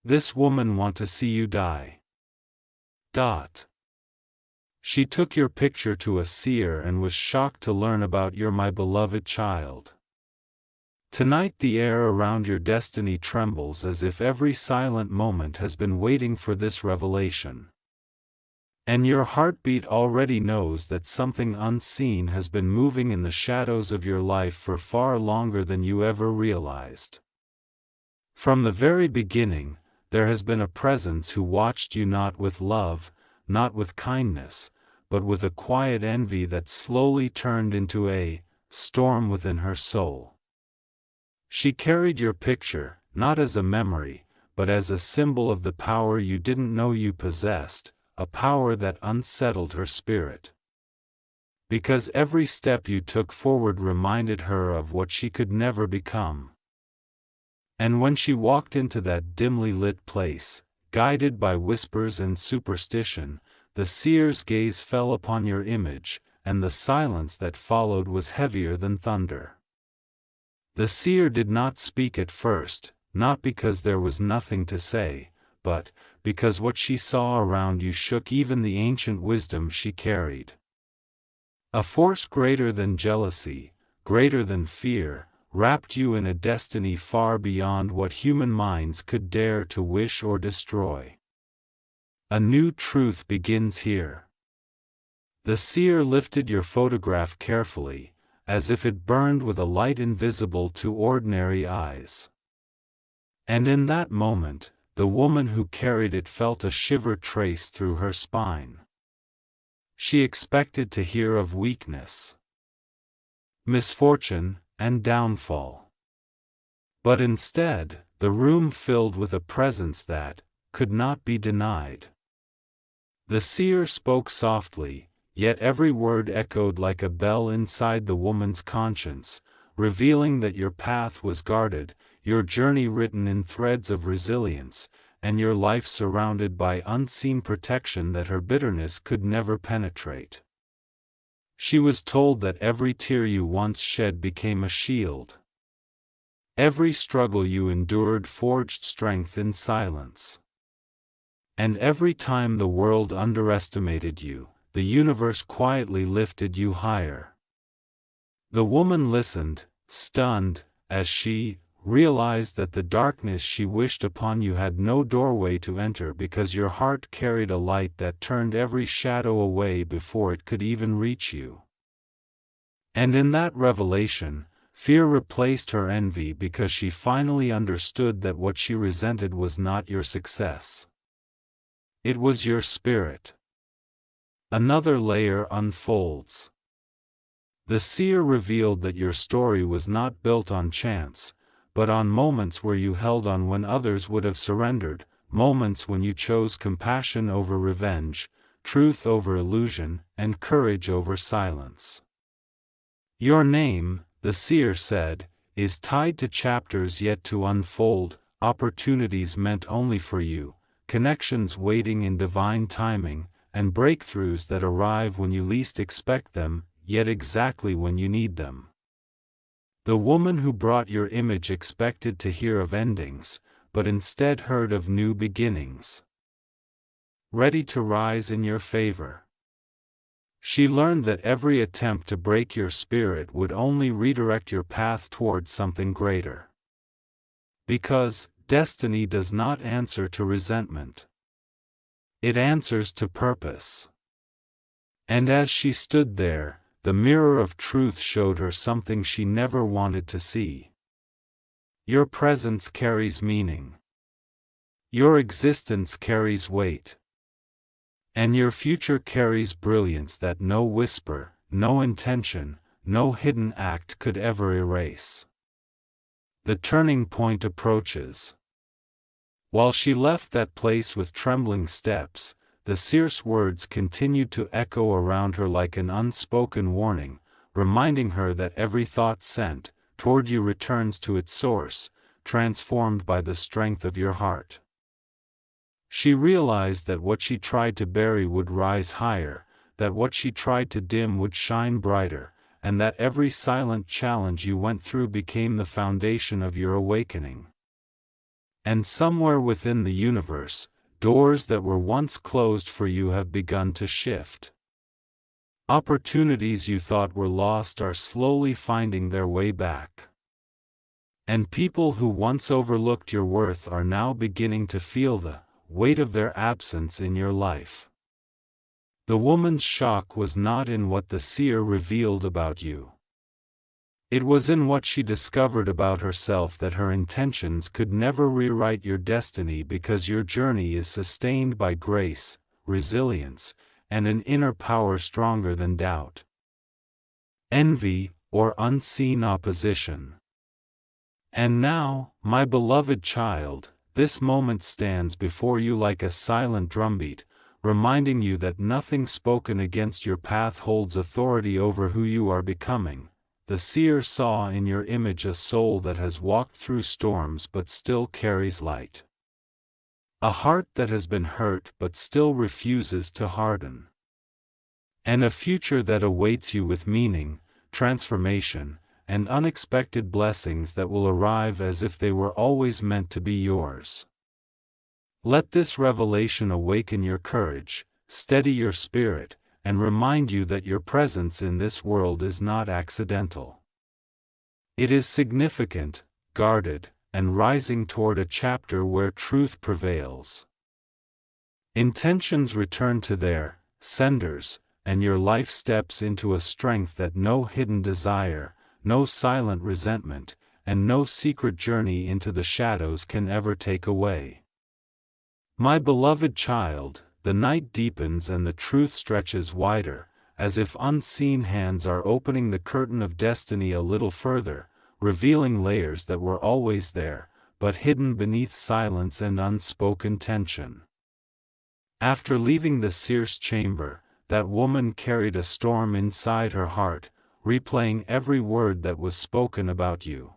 This woman want to see you die. Dot. She took your picture to a seer and was shocked to learn about your my beloved child. Tonight the air around your destiny trembles as if every silent moment has been waiting for this revelation. And your heartbeat already knows that something unseen has been moving in the shadows of your life for far longer than you ever realized. From the very beginning, there has been a presence who watched you not with love, not with kindness, but with a quiet envy that slowly turned into a storm within her soul. She carried your picture, not as a memory, but as a symbol of the power you didn't know you possessed, a power that unsettled her spirit. Because every step you took forward reminded her of what she could never become. And when she walked into that dimly lit place, guided by whispers and superstition, the seer's gaze fell upon your image, and the silence that followed was heavier than thunder. The seer did not speak at first, not because there was nothing to say, but because what she saw around you shook even the ancient wisdom she carried. A force greater than jealousy, greater than fear, wrapped you in a destiny far beyond what human minds could dare to wish or destroy. A new truth begins here. The seer lifted your photograph carefully, as if it burned with a light invisible to ordinary eyes. And in that moment, the woman who carried it felt a shiver trace through her spine. She expected to hear of weakness, misfortune, and downfall. But instead, the room filled with a presence that could not be denied. The seer spoke softly, yet every word echoed like a bell inside the woman's conscience, revealing that your path was guarded, your journey written in threads of resilience, and your life surrounded by unseen protection that her bitterness could never penetrate. She was told that every tear you once shed became a shield. Every struggle you endured forged strength in silence. And every time the world underestimated you, the universe quietly lifted you higher. The woman listened, stunned, as she realized that the darkness she wished upon you had no doorway to enter because your heart carried a light that turned every shadow away before it could even reach you. And in that revelation, fear replaced her envy because she finally understood that what she resented was not your success. It was your spirit. Another layer unfolds. The seer revealed that your story was not built on chance, but on moments where you held on when others would have surrendered, moments when you chose compassion over revenge, truth over illusion, and courage over silence. Your name, the seer said, is tied to chapters yet to unfold, opportunities meant only for you, connections waiting in divine timing, and breakthroughs that arrive when you least expect them, yet exactly when you need them. The woman who brought your image expected to hear of endings, but instead heard of new beginnings, ready to rise in your favor. She learned that every attempt to break your spirit would only redirect your path towards something greater. Because destiny does not answer to resentment. It answers to purpose. And as she stood there, the mirror of truth showed her something she never wanted to see. Your presence carries meaning. Your existence carries weight. And your future carries brilliance that no whisper, no intention, no hidden act could ever erase. The turning point approaches. While she left that place with trembling steps, the seer's words continued to echo around her like an unspoken warning, reminding her that every thought sent toward you returns to its source, transformed by the strength of your heart. She realized that what she tried to bury would rise higher, that what she tried to dim would shine brighter, and that every silent challenge you went through became the foundation of your awakening. And somewhere within the universe, doors that were once closed for you have begun to shift. Opportunities you thought were lost are slowly finding their way back. And people who once overlooked your worth are now beginning to feel the weight of their absence in your life. The woman's shock was not in what the seer revealed about you. It was in what she discovered about herself, that her intentions could never rewrite your destiny because your journey is sustained by grace, resilience, and an inner power stronger than doubt, envy, or unseen opposition. And now, my beloved child, this moment stands before you like a silent drumbeat, reminding you that nothing spoken against your path holds authority over who you are becoming. The seer saw in your image a soul that has walked through storms but still carries light. A heart that has been hurt but still refuses to harden. And a future that awaits you with meaning, transformation, and unexpected blessings that will arrive as if they were always meant to be yours. Let this revelation awaken your courage, steady your spirit, and remind you that your presence in this world is not accidental. It is significant, guarded, and rising toward a chapter where truth prevails. Intentions return to their senders, and your life steps into a strength that no hidden desire, no silent resentment, and no secret journey into the shadows can ever take away. My beloved child, the night deepens and the truth stretches wider, as if unseen hands are opening the curtain of destiny a little further, revealing layers that were always there, but hidden beneath silence and unspoken tension. After leaving the seer's chamber, that woman carried a storm inside her heart, replaying every word that was spoken about you.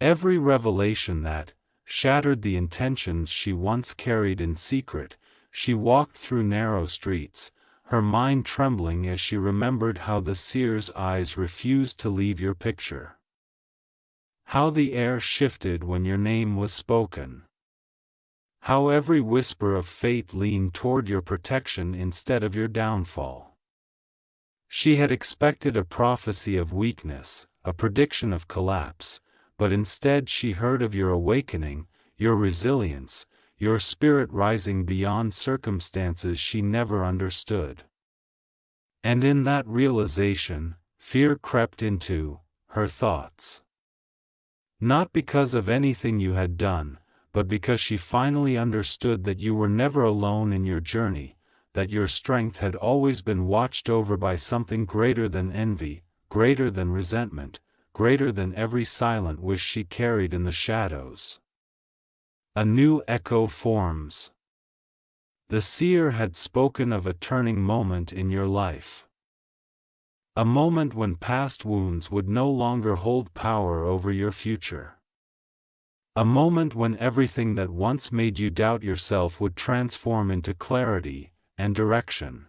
Every revelation that shattered the intentions she once carried in secret. She walked through narrow streets, her mind trembling as she remembered how the seer's eyes refused to leave your picture. How the air shifted when your name was spoken. How every whisper of fate leaned toward your protection instead of your downfall. She had expected a prophecy of weakness, a prediction of collapse, but instead she heard of your awakening, your resilience, your spirit rising beyond circumstances she never understood. And in that realization, fear crept into her thoughts. Not because of anything you had done, but because she finally understood that you were never alone in your journey, that your strength had always been watched over by something greater than envy, greater than resentment, greater than every silent wish she carried in the shadows. A new echo forms. The seer had spoken of a turning moment in your life. A moment when past wounds would no longer hold power over your future. A moment when everything that once made you doubt yourself would transform into clarity and direction.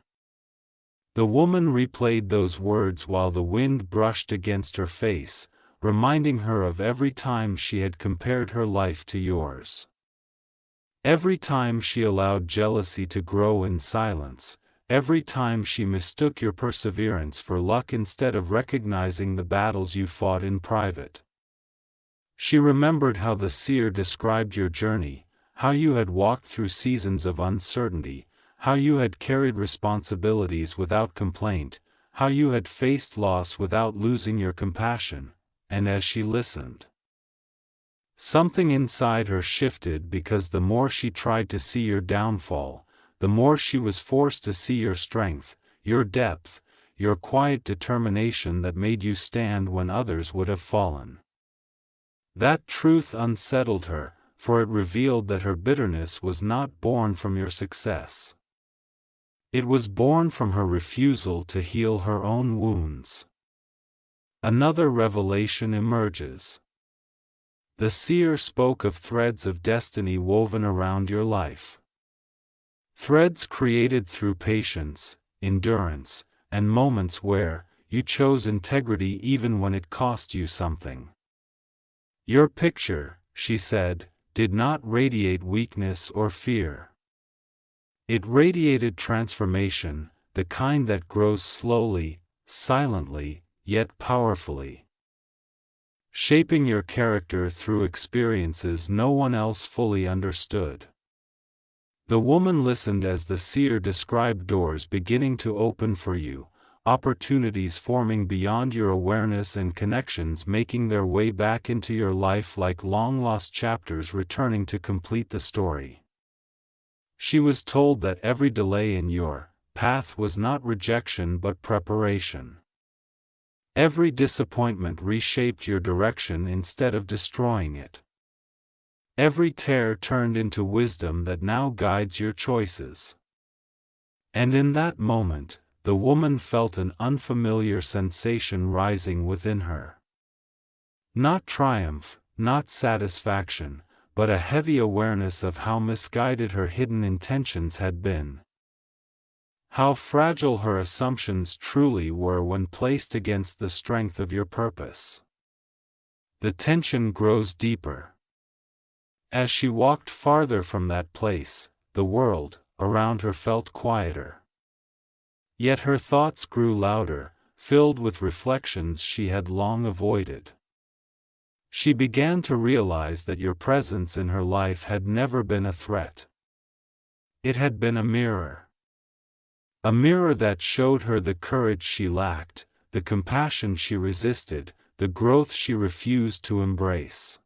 The woman replayed those words while the wind brushed against her face, reminding her of every time she had compared her life to yours. Every time she allowed jealousy to grow in silence, every time she mistook your perseverance for luck instead of recognizing the battles you fought in private. She remembered how the seer described your journey, how you had walked through seasons of uncertainty, how you had carried responsibilities without complaint, how you had faced loss without losing your compassion, and as she listened, something inside her shifted, because the more she tried to see your downfall, the more she was forced to see your strength, your depth, your quiet determination that made you stand when others would have fallen. That truth unsettled her, for it revealed that her bitterness was not born from your success. It was born from her refusal to heal her own wounds. Another revelation emerges. The seer spoke of threads of destiny woven around your life. Threads created through patience, endurance, and moments where you chose integrity even when it cost you something. Your picture, she said, did not radiate weakness or fear. It radiated transformation, the kind that grows slowly, silently, yet powerfully, shaping your character through experiences no one else fully understood. The woman listened as the seer described doors beginning to open for you, opportunities forming beyond your awareness and connections making their way back into your life like long-lost chapters returning to complete the story. She was told that every delay in your path was not rejection but preparation. Every disappointment reshaped your direction instead of destroying it. Every tear turned into wisdom that now guides your choices. And in that moment, the woman felt an unfamiliar sensation rising within her. Not triumph, not satisfaction, but a heavy awareness of how misguided her hidden intentions had been. How fragile her assumptions truly were when placed against the strength of your purpose. The tension grows deeper. As she walked farther from that place, the world around her felt quieter. Yet her thoughts grew louder, filled with reflections she had long avoided. She began to realize that your presence in her life had never been a threat. It had been a mirror. A mirror that showed her the courage she lacked, the compassion she resisted, the growth she refused to embrace.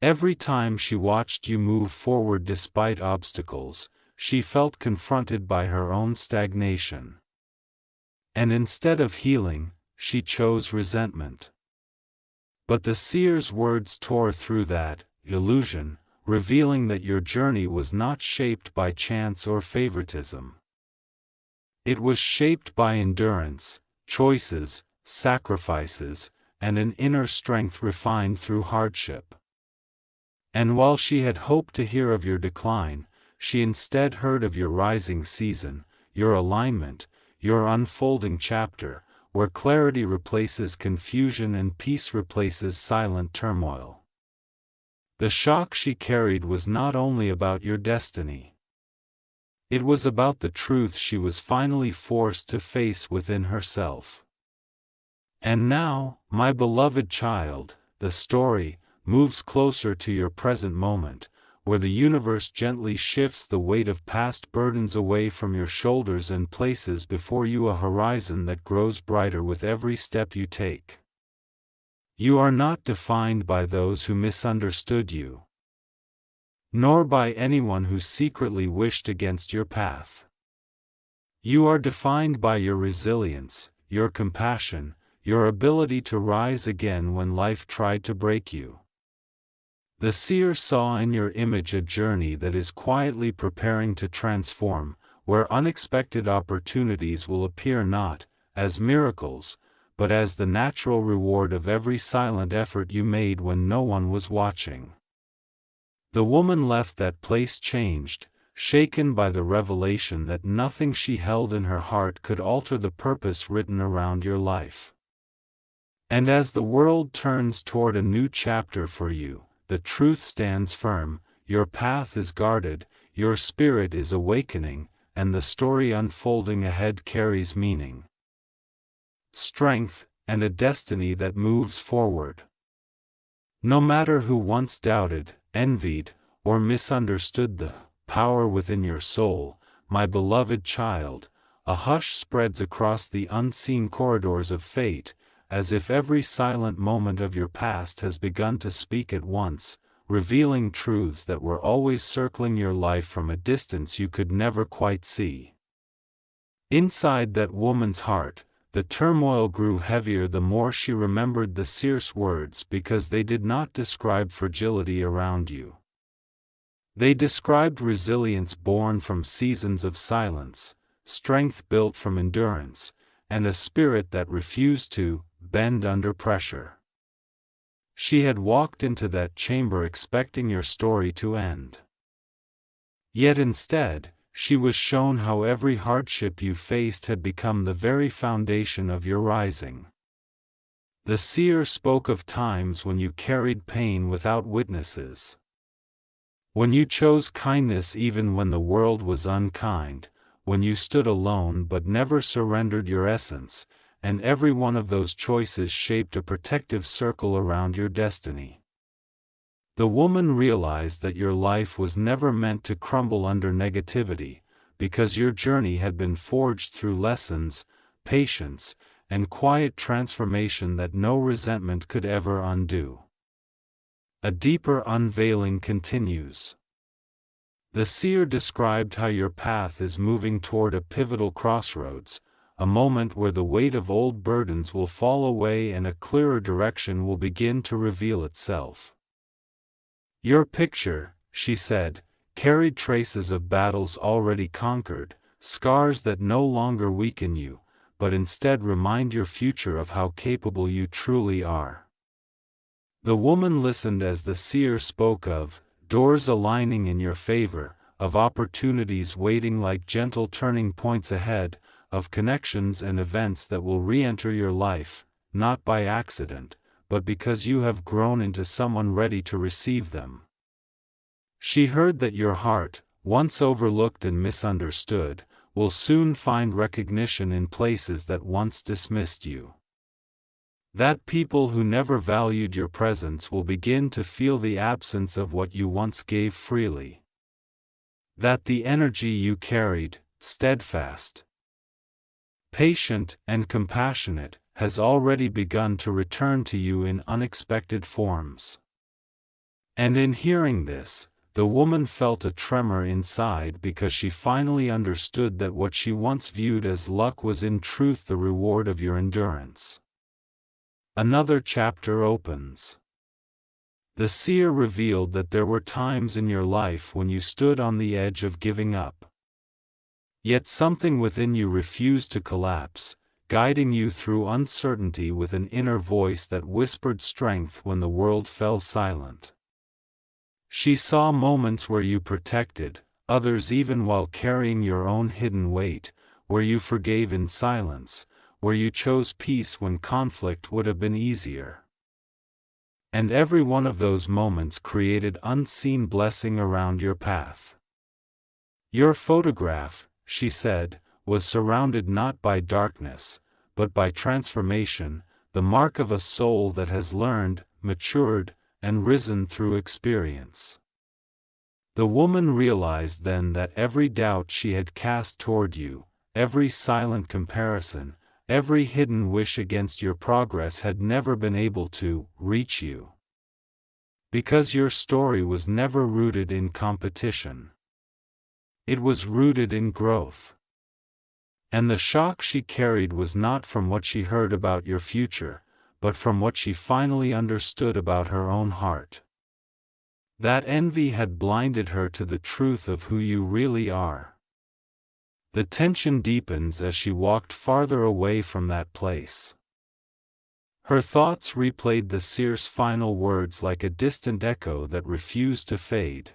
Every time she watched you move forward despite obstacles, she felt confronted by her own stagnation. And instead of healing, she chose resentment. But the seer's words tore through that illusion, revealing that your journey was not shaped by chance or favoritism. It was shaped by endurance, choices, sacrifices, and an inner strength refined through hardship. And while she had hoped to hear of your decline, she instead heard of your rising season, your alignment, your unfolding chapter, where clarity replaces confusion and peace replaces silent turmoil. The shock she carried was not only about your destiny. It was about the truth she was finally forced to face within herself. And now, my beloved child, the story moves closer to your present moment, where the universe gently shifts the weight of past burdens away from your shoulders and places before you a horizon that grows brighter with every step you take. You are not defined by those who misunderstood you, nor by anyone who secretly wished against your path. You are defined by your resilience, your compassion, your ability to rise again when life tried to break you. The seer saw in your image a journey that is quietly preparing to transform, where unexpected opportunities will appear not as miracles, but as the natural reward of every silent effort you made when no one was watching. The woman left that place changed, shaken by the revelation that nothing she held in her heart could alter the purpose written around your life. And as the world turns toward a new chapter for you, the truth stands firm, your path is guarded, your spirit is awakening, and the story unfolding ahead carries meaning, strength, and a destiny that moves forward. No matter who once doubted, envied, or misunderstood the power within your soul, my beloved child, a hush spreads across the unseen corridors of fate, as if every silent moment of your past has begun to speak at once, revealing truths that were always circling your life from a distance you could never quite see. Inside that woman's heart, the turmoil grew heavier the more she remembered the seer's words because they did not describe fragility around you. They described resilience born from seasons of silence, strength built from endurance, and a spirit that refused to bend under pressure. She had walked into that chamber expecting your story to end. Yet instead, she was shown how every hardship you faced had become the very foundation of your rising. The seer spoke of times when you carried pain without witnesses, When you chose kindness even when the world was unkind, when you stood alone but never surrendered your essence, and every one of those choices shaped a protective circle around your destiny. The woman realized that your life was never meant to crumble under negativity, because your journey had been forged through lessons, patience, and quiet transformation that no resentment could ever undo. A deeper unveiling continues. The seer described how your path is moving toward a pivotal crossroads, a moment where the weight of old burdens will fall away and a clearer direction will begin to reveal itself. Your picture, she said, carried traces of battles already conquered, scars that no longer weaken you, but instead remind your future of how capable you truly are. The woman listened as the seer spoke of doors aligning in your favor, of opportunities waiting like gentle turning points ahead, of connections and events that will re-enter your life, not by accident, but because you have grown into someone ready to receive them. She heard that your heart, once overlooked and misunderstood, will soon find recognition in places that once dismissed you. That people who never valued your presence will begin to feel the absence of what you once gave freely. That the energy you carried, steadfast, patient, and compassionate, has already begun to return to you in unexpected forms. And in hearing this, the woman felt a tremor inside because she finally understood that what she once viewed as luck was in truth the reward of your endurance. Another chapter opens. The seer revealed that there were times in your life when you stood on the edge of giving up. Yet something within you refused to collapse, guiding you through uncertainty with an inner voice that whispered strength when the world fell silent. She saw moments where you protected others even while carrying your own hidden weight, where you forgave in silence, where you chose peace when conflict would have been easier. And every one of those moments created unseen blessing around your path. Your photograph, she said, was surrounded not by darkness, but by transformation, the mark of a soul that has learned, matured, and risen through experience. The woman realized then that every doubt she had cast toward you, every silent comparison, every hidden wish against your progress had never been able to reach you. Because your story was never rooted in competition. It was rooted in growth. And the shock she carried was not from what she heard about your future, but from what she finally understood about her own heart. That envy had blinded her to the truth of who you really are. The tension deepens as she walked farther away from that place. Her thoughts replayed the seer's final words like a distant echo that refused to fade.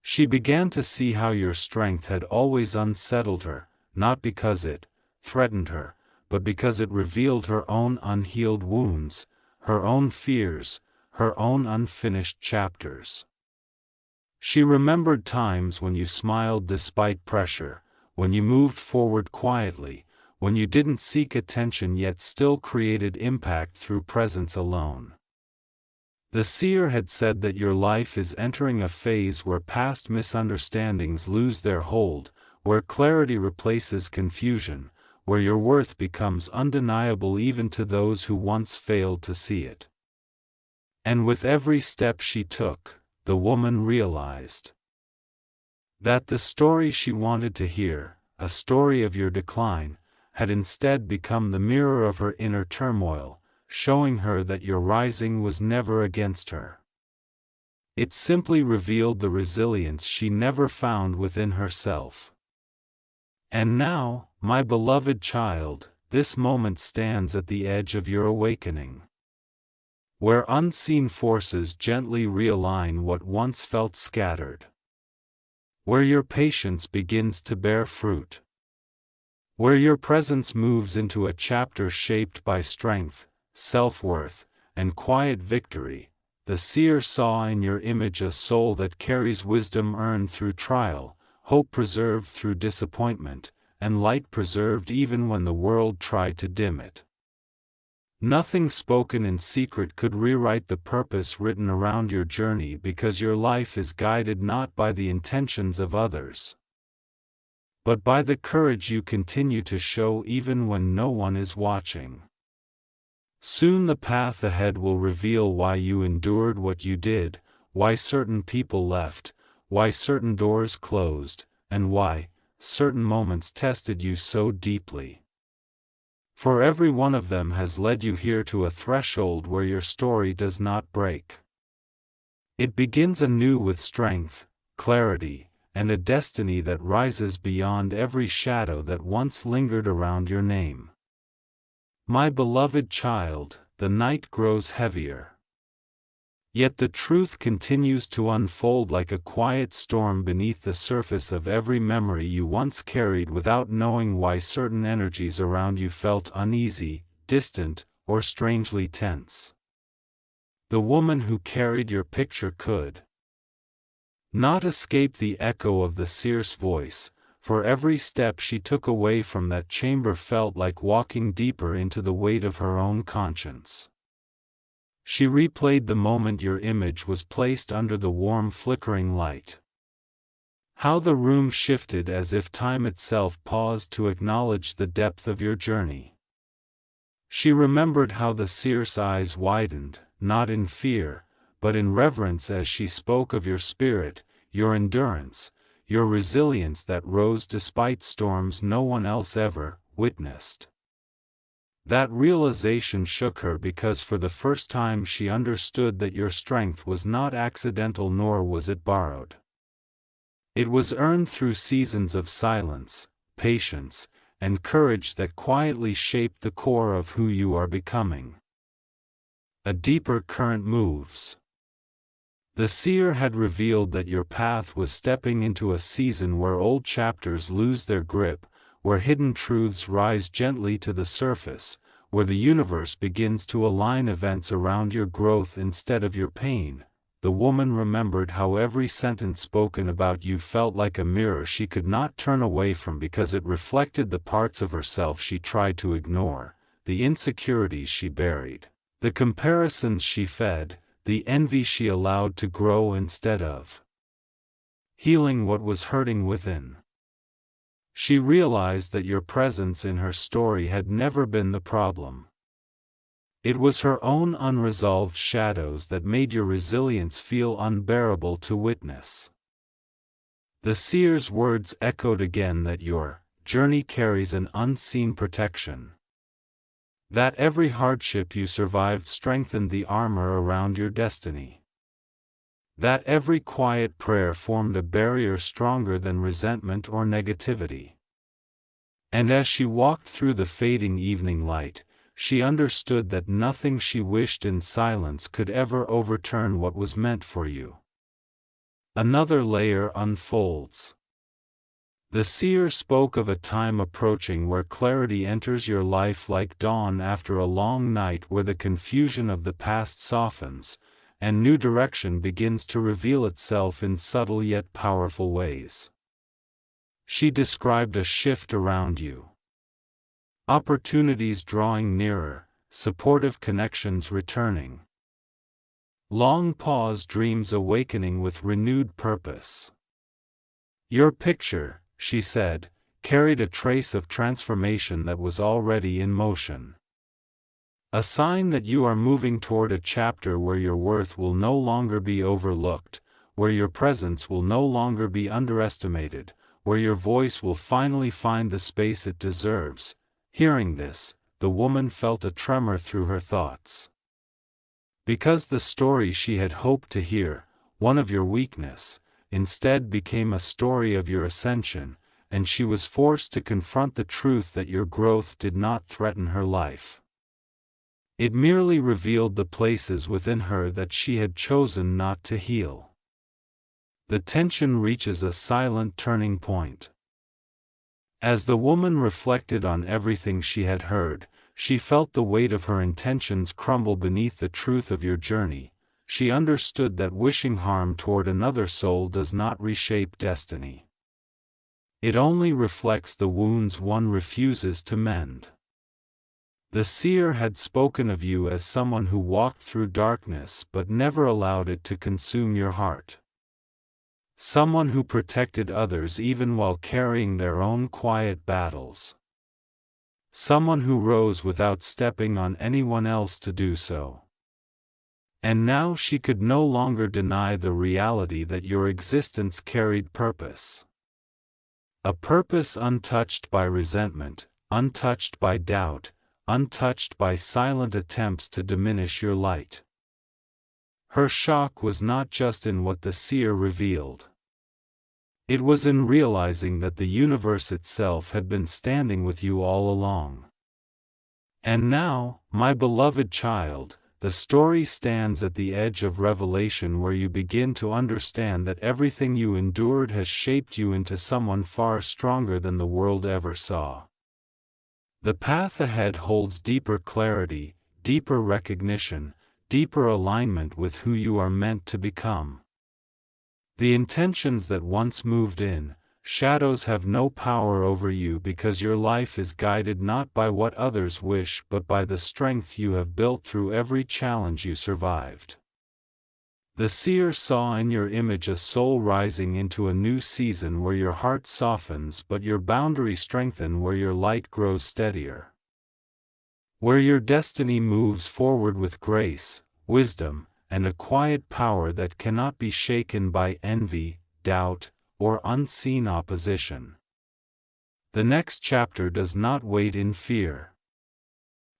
She began to see how your strength had always unsettled her, not because it threatened her, but because it revealed her own unhealed wounds, her own fears, her own unfinished chapters. She remembered times when you smiled despite pressure, when you moved forward quietly, when you didn't seek attention yet still created impact through presence alone. The seer had said that your life is entering a phase where past misunderstandings lose their hold, where clarity replaces confusion, where your worth becomes undeniable even to those who once failed to see it. And with every step she took, the woman realized that the story she wanted to hear, a story of your decline, had instead become the mirror of her inner turmoil, showing her that your rising was never against her. It simply revealed the resilience she never found within herself. And now, my beloved child, this moment stands at the edge of your awakening, where unseen forces gently realign what once felt scattered, where your patience begins to bear fruit, where your presence moves into a chapter shaped by strength, self-worth, and quiet victory. the seer saw in your image a soul that carries wisdom earned through trial, hope preserved through disappointment, and light preserved even when the world tried to dim it. Nothing spoken in secret could rewrite the purpose written around your journey, because your life is guided not by the intentions of others, but by the courage you continue to show even when no one is watching. Soon the path ahead will reveal why you endured what you did, why certain people left, why certain doors closed, and why certain moments tested you so deeply. For every one of them has led you here to a threshold where your story does not break. It begins anew with strength, clarity, and a destiny that rises beyond every shadow that once lingered around your name. My beloved child, the night grows heavier. Yet the truth continues to unfold like a quiet storm beneath the surface of every memory you once carried, without knowing why certain energies around you felt uneasy, distant, or strangely tense. The woman who carried your picture could not escape the echo of the seer's voice, for every step she took away from that chamber felt like walking deeper into the weight of her own conscience. She replayed the moment your image was placed under the warm flickering light. How the room shifted as if time itself paused to acknowledge the depth of your journey. She remembered how the seer's eyes widened, not in fear, but in reverence, as she spoke of your spirit, your endurance, your resilience that rose despite storms no one else ever witnessed. That realization shook her, because for the first time she understood that your strength was not accidental, nor was it borrowed. It was earned through seasons of silence, patience, and courage that quietly shaped the core of who you are becoming. A deeper current moves. The seer had revealed that your path was stepping into a season where old chapters lose their grip, where hidden truths rise gently to the surface, where the universe begins to align events around your growth instead of your pain. The woman remembered how every sentence spoken about you felt like a mirror she could not turn away from, because it reflected the parts of herself she tried to ignore, the insecurities she buried, the comparisons she fed, the envy she allowed to grow instead of healing what was hurting within. She realized that your presence in her story had never been the problem. It was her own unresolved shadows that made your resilience feel unbearable to witness. The seer's words echoed again, that your journey carries an unseen protection. That every hardship you survived strengthened the armor around your destiny. That every quiet prayer formed a barrier stronger than resentment or negativity. And as she walked through the fading evening light, she understood that nothing she wished in silence could ever overturn what was meant for you. Another layer unfolds. The seer spoke of a time approaching where clarity enters your life like dawn after a long night, where the confusion of the past softens, and new direction begins to reveal itself in subtle yet powerful ways. She described a shift around you. Opportunities drawing nearer, supportive connections returning. Long-paused dreams awakening with renewed purpose. Your picture, she said, carried a trace of transformation that was already in motion. A sign that you are moving toward a chapter where your worth will no longer be overlooked, where your presence will no longer be underestimated, where your voice will finally find the space it deserves. Hearing this, the woman felt a tremor through her thoughts. Because the story she had hoped to hear, one of your weakness, instead became a story of your ascension, and she was forced to confront the truth that your growth did not threaten her life. It merely revealed the places within her that she had chosen not to heal. The tension reaches a silent turning point. As the woman reflected on everything she had heard, she felt the weight of her intentions crumble beneath the truth of your journey. she understood that wishing harm toward another soul does not reshape destiny. It only reflects the wounds one refuses to mend. The seer had spoken of you as someone who walked through darkness but never allowed it to consume your heart. Someone who protected others even while carrying their own quiet battles. Someone who rose without stepping on anyone else to do so. And now she could no longer deny the reality that your existence carried purpose. A purpose untouched by resentment, untouched by doubt, untouched by silent attempts to diminish your light. Her shock was not just in what the seer revealed. It was in realizing that the universe itself had been standing with you all along. And now, my beloved child, the story stands at the edge of revelation where you begin to understand that everything you endured has shaped you into someone far stronger than the world ever saw. The path ahead holds deeper clarity, deeper recognition, deeper alignment with who you are meant to become. The intentions that once moved in, shadows have no power over you because your life is guided not by what others wish but by the strength you have built through every challenge you survived. The seer saw in your image a soul rising into a new season where your heart softens but your boundaries strengthen, where your light grows steadier. Where your destiny moves forward with grace, wisdom, and a quiet power that cannot be shaken by envy, doubt, or unseen opposition. The next chapter does not wait in fear.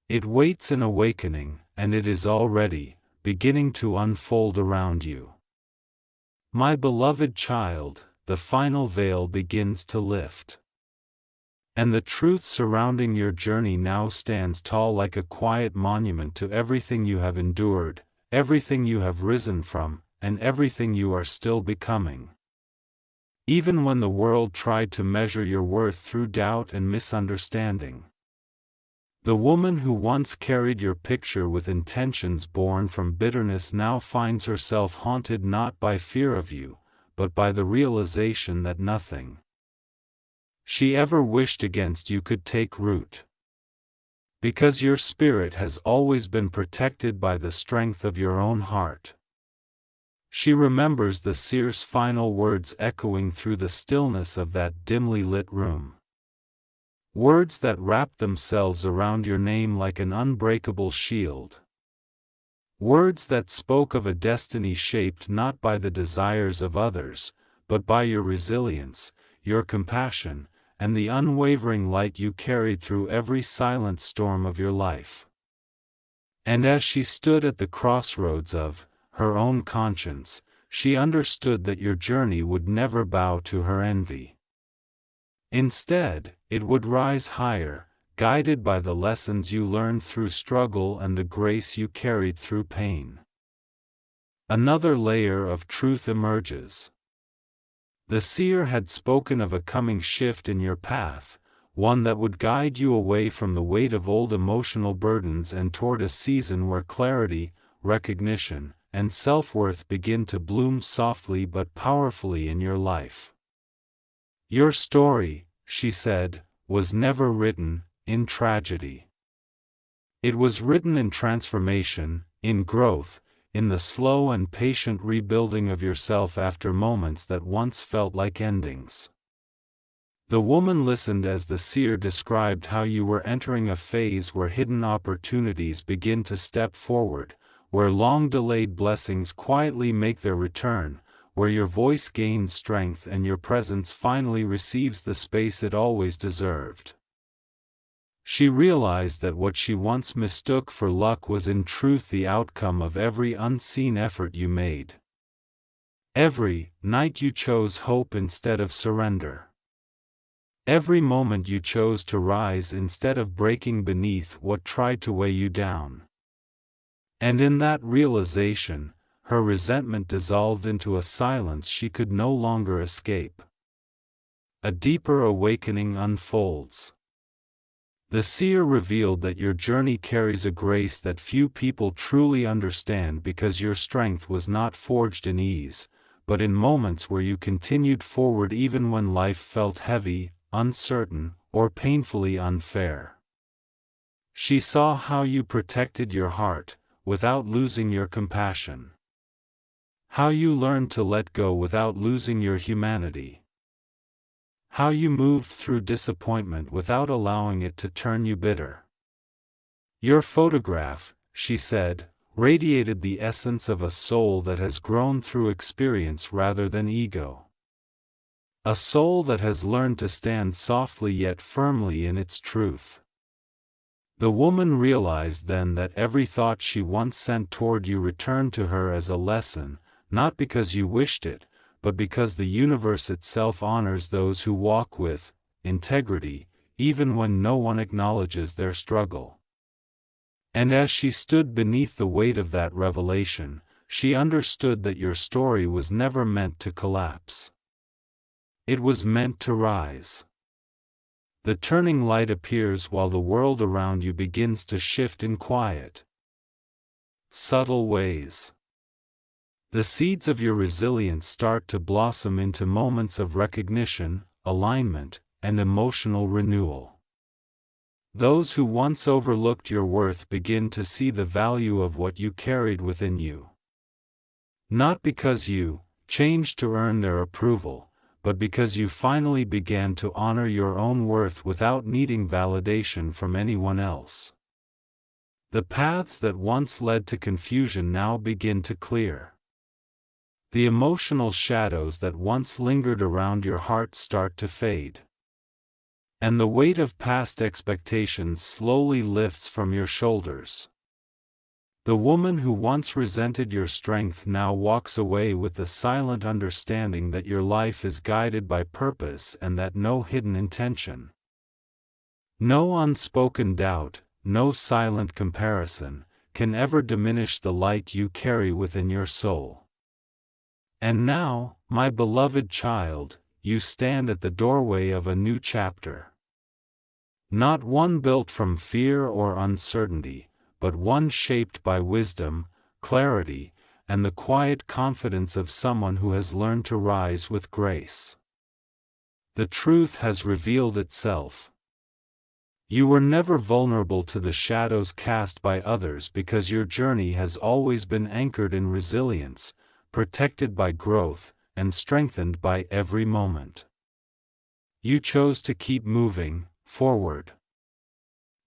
It waits in awakening, and it is already beginning to unfold around you. My beloved child, the final veil begins to lift. And the truth surrounding your journey now stands tall like a quiet monument to everything you have endured, everything you have risen from, and everything you are still becoming. Even when the world tried to measure your worth through doubt and misunderstanding. The woman who once carried your picture with intentions born from bitterness now finds herself haunted not by fear of you, but by the realization that nothing she ever wished against you could take root. Because your spirit has always been protected by the strength of your own heart. She remembers the seer's final words echoing through the stillness of that dimly lit room. Words that wrapped themselves around your name like an unbreakable shield. Words that spoke of a destiny shaped not by the desires of others, but by your resilience, your compassion, and the unwavering light you carried through every silent storm of your life. And as she stood at the crossroads of her own conscience, she understood that your journey would never bow to her envy. Instead, it would rise higher, guided by the lessons you learned through struggle and the grace you carried through pain. Another layer of truth emerges. The seer had spoken of a coming shift in your path, one that would guide you away from the weight of old emotional burdens and toward a season where clarity, recognition, and self-worth begin to bloom softly but powerfully in your life. Your story, she said, was never written in tragedy. It was written in transformation, in growth, in the slow and patient rebuilding of yourself after moments that once felt like endings. The woman listened as the seer described how you were entering a phase where hidden opportunities begin to step forward, where long-delayed blessings quietly make their return, where your voice gains strength and your presence finally receives the space it always deserved. She realized that what she once mistook for luck was in truth the outcome of every unseen effort you made. Every night you chose hope instead of surrender. Every moment you chose to rise instead of breaking beneath what tried to weigh you down. And in that realization, her resentment dissolved into a silence she could no longer escape. A deeper awakening unfolds. The seer revealed that your journey carries a grace that few people truly understand because your strength was not forged in ease, but in moments where you continued forward even when life felt heavy, uncertain, or painfully unfair. She saw how you protected your heart, without losing your compassion. How you learned to let go without losing your humanity. How you moved through disappointment without allowing it to turn you bitter. Your photograph, she said, radiated the essence of a soul that has grown through experience rather than ego. A soul that has learned to stand softly yet firmly in its truth. The woman realized then that every thought she once sent toward you returned to her as a lesson, not because you wished it, but because the universe itself honors those who walk with integrity, even when no one acknowledges their struggle. And as she stood beneath the weight of that revelation, she understood that your story was never meant to collapse. It was meant to rise. The turning light appears while the world around you begins to shift in quiet, subtle ways. The seeds of your resilience start to blossom into moments of recognition, alignment, and emotional renewal. Those who once overlooked your worth begin to see the value of what you carried within you. Not because you changed to earn their approval, but because you finally began to honor your own worth without needing validation from anyone else. The paths that once led to confusion now begin to clear. The emotional shadows that once lingered around your heart start to fade. And the weight of past expectations slowly lifts from your shoulders. The woman who once resented your strength now walks away with the silent understanding that your life is guided by purpose and that no hidden intention, no unspoken doubt, no silent comparison, can ever diminish the light you carry within your soul. And now, my beloved child, you stand at the doorway of a new chapter. Not one built from fear or uncertainty, but one shaped by wisdom, clarity, and the quiet confidence of someone who has learned to rise with grace. The truth has revealed itself. You were never vulnerable to the shadows cast by others because your journey has always been anchored in resilience, protected by growth, and strengthened by every moment. You chose to keep moving forward.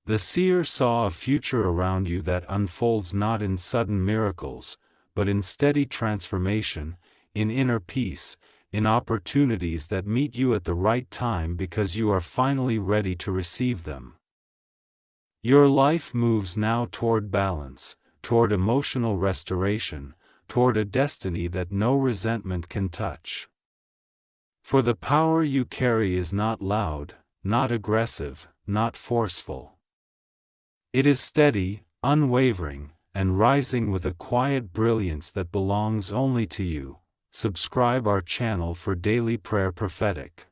The seer saw a future around you that unfolds not in sudden miracles, but in steady transformation, in inner peace, in opportunities that meet you at the right time because you are finally ready to receive them. Your life moves now toward balance, toward emotional restoration, toward a destiny that no resentment can touch. For the power you carry is not loud, not aggressive, not forceful. It is steady, unwavering, and rising with a quiet brilliance that belongs only to you. Subscribe our channel for daily prayer prophetic.